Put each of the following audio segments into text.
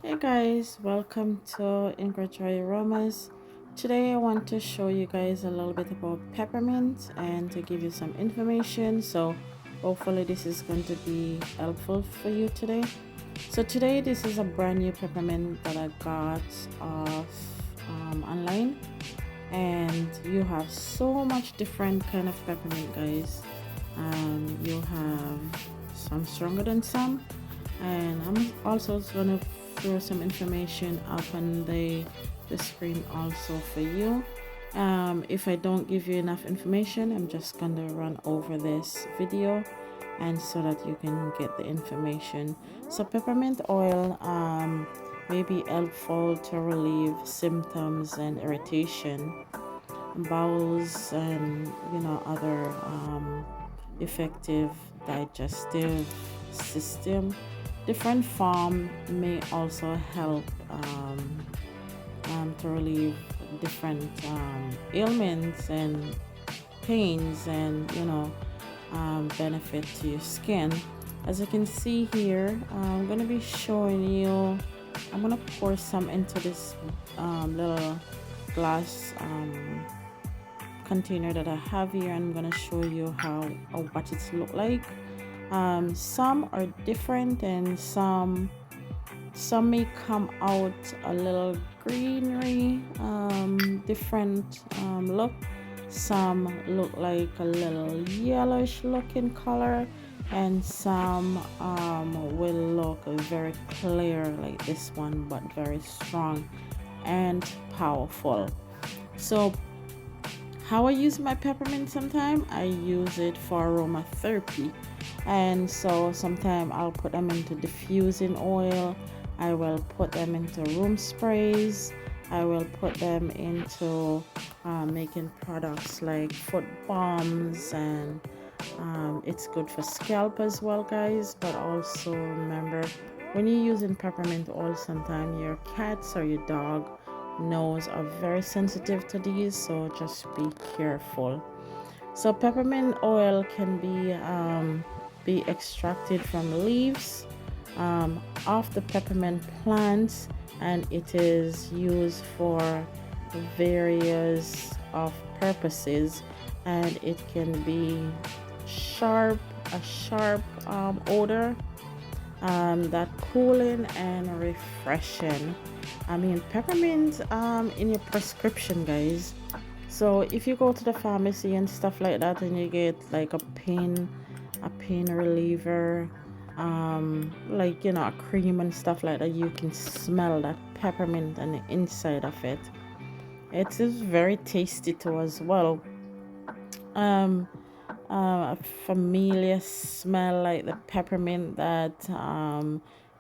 Hey guys, welcome to Ingridjoyaromas. Today I want to show you guys a little bit about peppermint and to give you some information. So hopefully this is going to be helpful for you today. So today this is a brand new peppermint that I got off online, and you have so much different kind of peppermint, guys. You have some stronger than some, and I'm also gonna throw some information up on the screen also for you. If I don't give you enough information, I'm just gonna run over this video and so that you can get the information. So peppermint oil may be helpful to relieve symptoms and irritation, bowels, and other effective digestive system. Different form may also help to relieve different ailments and pains, and benefit to your skin. As you can see here, I'm going to be showing you. I'm going to pour some into this little glass container that I have here. I'm going to show you how or what it look like. Some are different, and some may come out a little greenery, different look. Some look like a little yellowish looking color, and some will look very clear like this one, but very strong and powerful. So how I use my peppermint, sometime I use it for aromatherapy, and so sometimes I'll put them into diffusing oil. I will put them into room sprays. I will put them into making products like foot balms, and it's good for scalp as well, guys. But also remember, when you're using peppermint oil, sometimes your cats or your dog nose are very sensitive to these, so just be careful. So peppermint oil can be extracted from leaves of the peppermint plants, and it is used for various of purposes, and it can be a sharp odor, that cooling and refreshing. I mean, peppermint in your prescription, guys. So if you go to the pharmacy and stuff like that, and you get like a pain reliever, like a cream and stuff like that, you can smell that peppermint on the inside of it. It is very tasty too as well. Um, a familiar smell like the peppermint that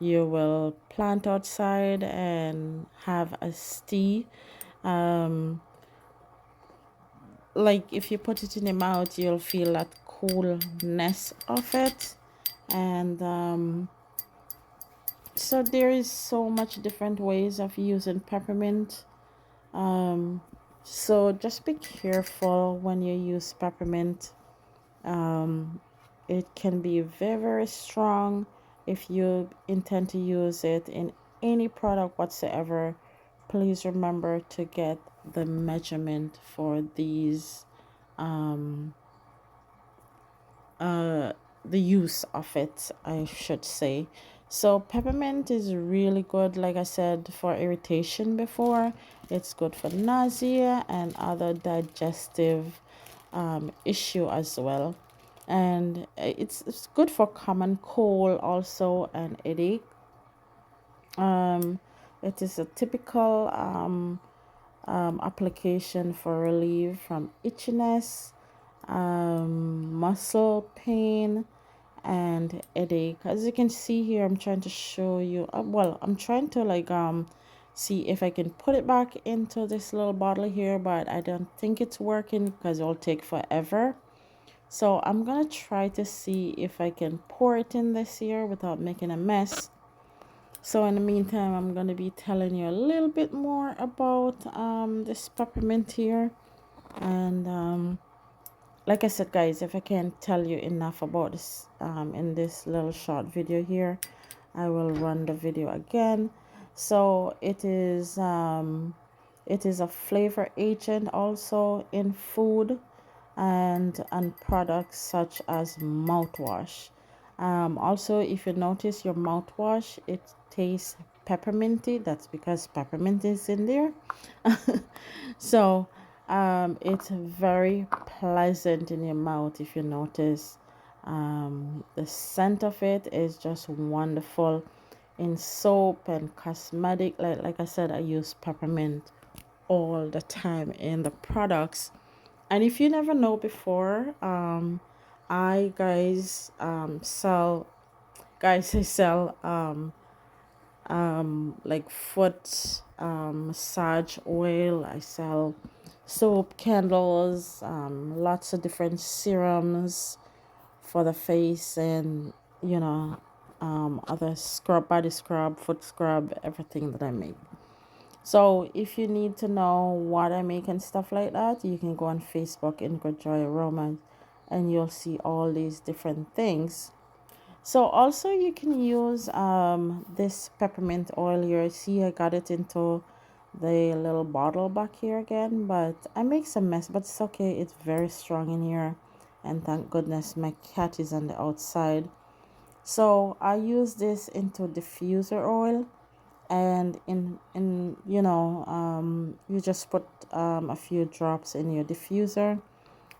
you will plant outside and have as tea. Um, like if you put it in your mouth, you'll feel that coolness of it, and so there is so much different ways of using peppermint. um, so just be careful when you use peppermint. um, it can be very, very strong. If you intend to use it in any product whatsoever, please remember to get the measurement for these, um, the use of it, I should say. So peppermint is really good, like I said, for irritation before. It's good for nausea and other digestive issue as well. And it's good for common cold also, and headache. um it is a typical application for relief from itchiness, muscle pain, and headache. As you can see here, I'm trying to show you, well, I'm trying to like see if I can put it back into this little bottle here, but I don't think it's working because it'll take forever. So I'm gonna try to see if I can pour it in this here without making a mess. So in the meantime, I'm gonna be telling you a little bit more about this peppermint here. And like I said, guys, if I can't tell you enough about this in this little short video here, I will run the video again. So it is a flavor agent also in food and products such as mouthwash. Also, if you notice your mouthwash, it tastes pepperminty. That's because peppermint is in there. So it's very pleasant in your mouth if you notice. The scent of it is just wonderful in soap and cosmetic. Like I said, I use peppermint all the time in the products. And if you never know before, I guys sell guys I sell like foot massage oil. I sell soap, candles, lots of different serums for the face, and you know other scrub, body scrub, foot scrub, everything that I make. So if you need to know what I make and stuff like that, you can go on Facebook, Ingridjoyaromas, and you'll see all these different things. So also you can use this peppermint oil here. See, I got it into the little bottle back here again, but I make some mess, but it's okay. It's very strong in here, and thank goodness my cat is on the outside. So I use this into diffuser oil, and in you just put a few drops in your diffuser,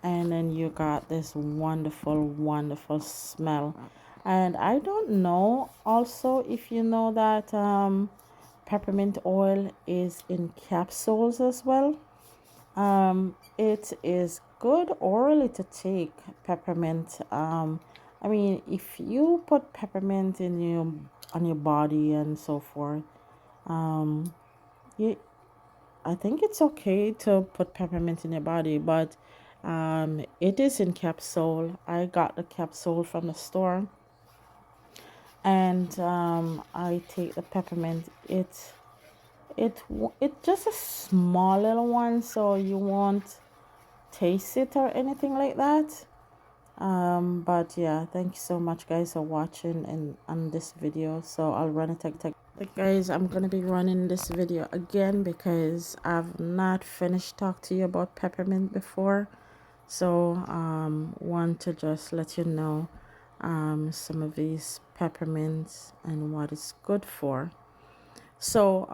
and then you got this wonderful smell. And I don't know also if you know that peppermint oil is in capsules as well. It is good orally to take peppermint. I mean, if you put peppermint in your on your body and so forth, um, you, I think it's okay to put peppermint in your body, but it is in capsule. I got the capsule from the store, and I take the peppermint. It just a small little one, so you won't taste it or anything like that. But yeah, thank you so much guys for watching and on this video. So I'll run it. Like guys, I'm gonna be running this video again because I've not finished talk to you about peppermint before. So want to just let you know some of these peppermints and what it's good for. So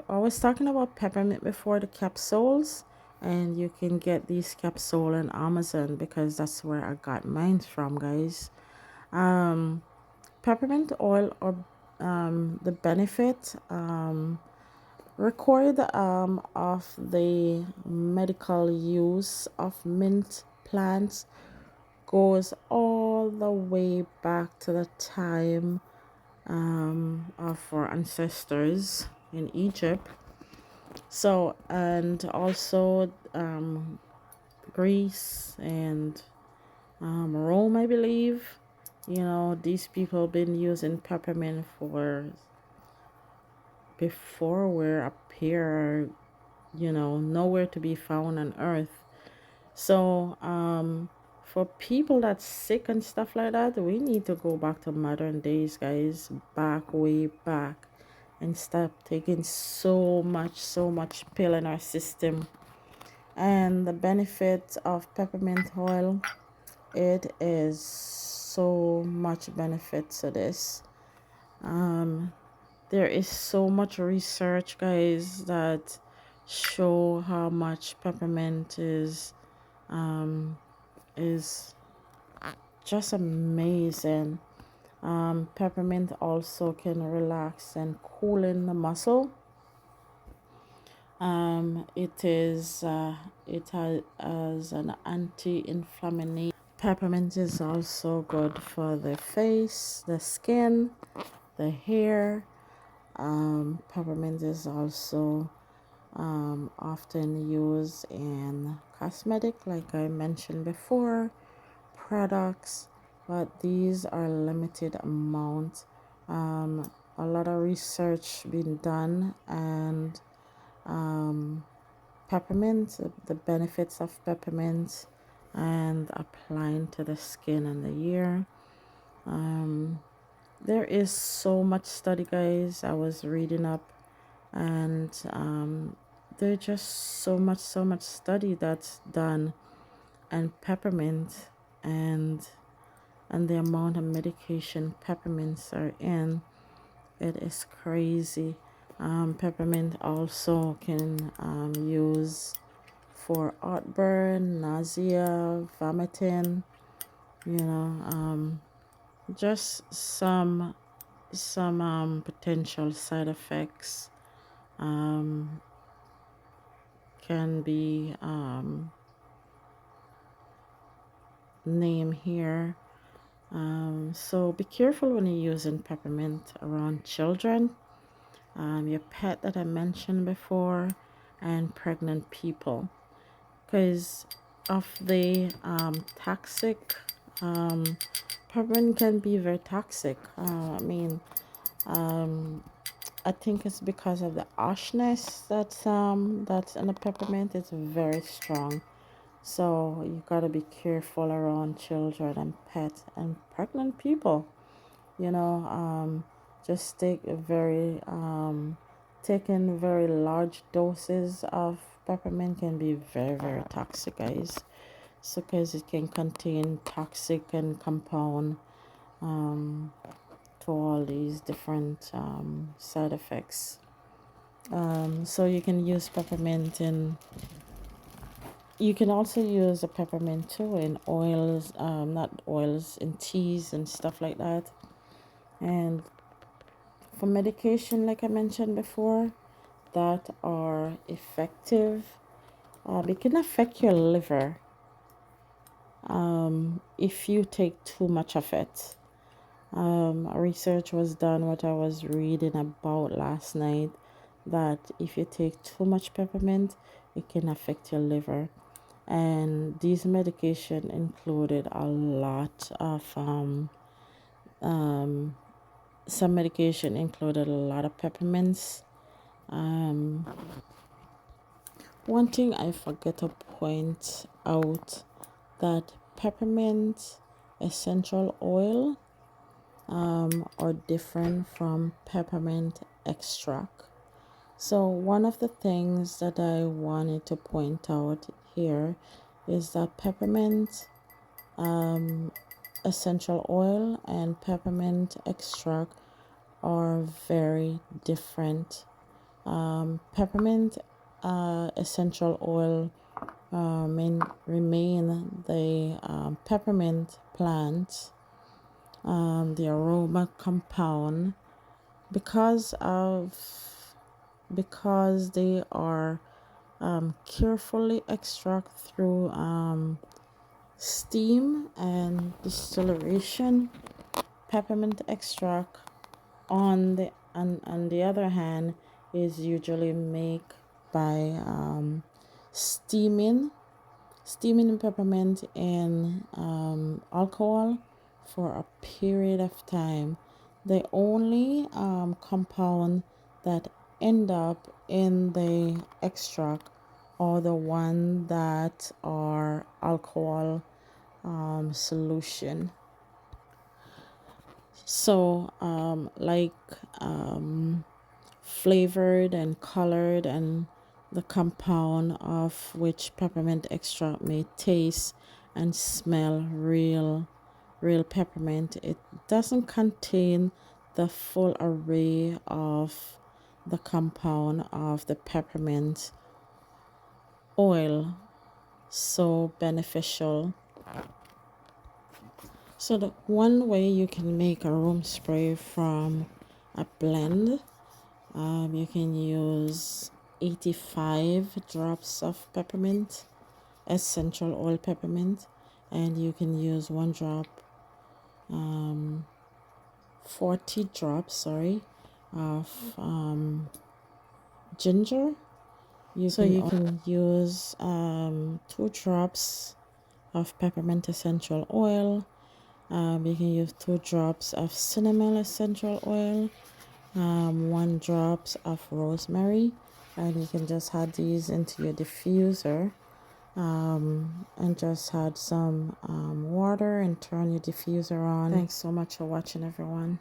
I was talking about peppermint before, the capsules, and you can get these capsule on Amazon because that's where I got mine from, guys. Peppermint oil, or the benefit, record of the medical use of mint plants goes all the way back to the time of our ancestors in Egypt. So, and also Greece and Rome, I believe. You know, these people been using peppermint for before we're up here, you know, nowhere to be found on earth. So, for people that's sick and stuff like that, we need to go back to modern days, guys, back way back, and stop taking so much pill in our system. And the benefit of peppermint oil, it is so much benefit to this. There is so much research, guys, that show how much peppermint is just amazing. Peppermint also can relax and cool in the muscle. It has an anti-inflammatory. Peppermint is also good for the face, the skin, the hair. Peppermint is also often used in cosmetic, like I mentioned before, products, but these are limited amount. A lot of research been done, and peppermint, the benefits of peppermint, and applying to the skin and the ear. there is so much study, guys. I was reading up, and there's just so much study that's done, and peppermint, and the amount of medication peppermints are in, it is crazy. Peppermint also can use for heartburn, nausea, vomiting, you know, just some potential side effects um, can be named here. So be careful when you're using peppermint around children, your pet that I mentioned before, and pregnant people, because of the toxic. Peppermint can be very toxic. I think it's because of the harshness that's in the peppermint. It's very strong, so you gotta be careful around children and pets and pregnant people. You know, just taking very large doses of peppermint can be very toxic, guys. So, because it can contain toxic and compound um, to all these different side effects. So you can use peppermint in. You can also use a peppermint too in oils, not oils, in teas and stuff like that. And for medication, like I mentioned before, that are effective, it can affect your liver if you take too much of it. Research was done, what I was reading about last night, that if you take too much peppermint, it can affect your liver. And these medication included a lot of some medication included a lot of peppermints. One thing I forget to point out, that peppermint essential oil are different from peppermint extract. So one of the things that I wanted to point out here is that peppermint essential oil and peppermint extract are very different. Peppermint essential oil remain the peppermint plant, the aroma compound, because they are carefully extract through steam and distillation. Peppermint extract, on the other hand, is usually made by steaming peppermint in alcohol for a period of time. The only compound that end up in the extract are the one that are alcohol solution. So flavored and colored, and the compound of which peppermint extract may taste and smell real peppermint. It doesn't contain the full array of the compound of the peppermint oil, so beneficial. So the one way you can make a room spray from a blend, you can use 85 drops of peppermint, essential oil peppermint, and you can use 40 drops, of ginger. You can use 2 drops of peppermint essential oil. You can use 2 drops of cinnamon essential oil, 1 drops of rosemary, and you can just add these into your diffuser, and just add some water and turn your diffuser on. Thanks so much for watching, everyone.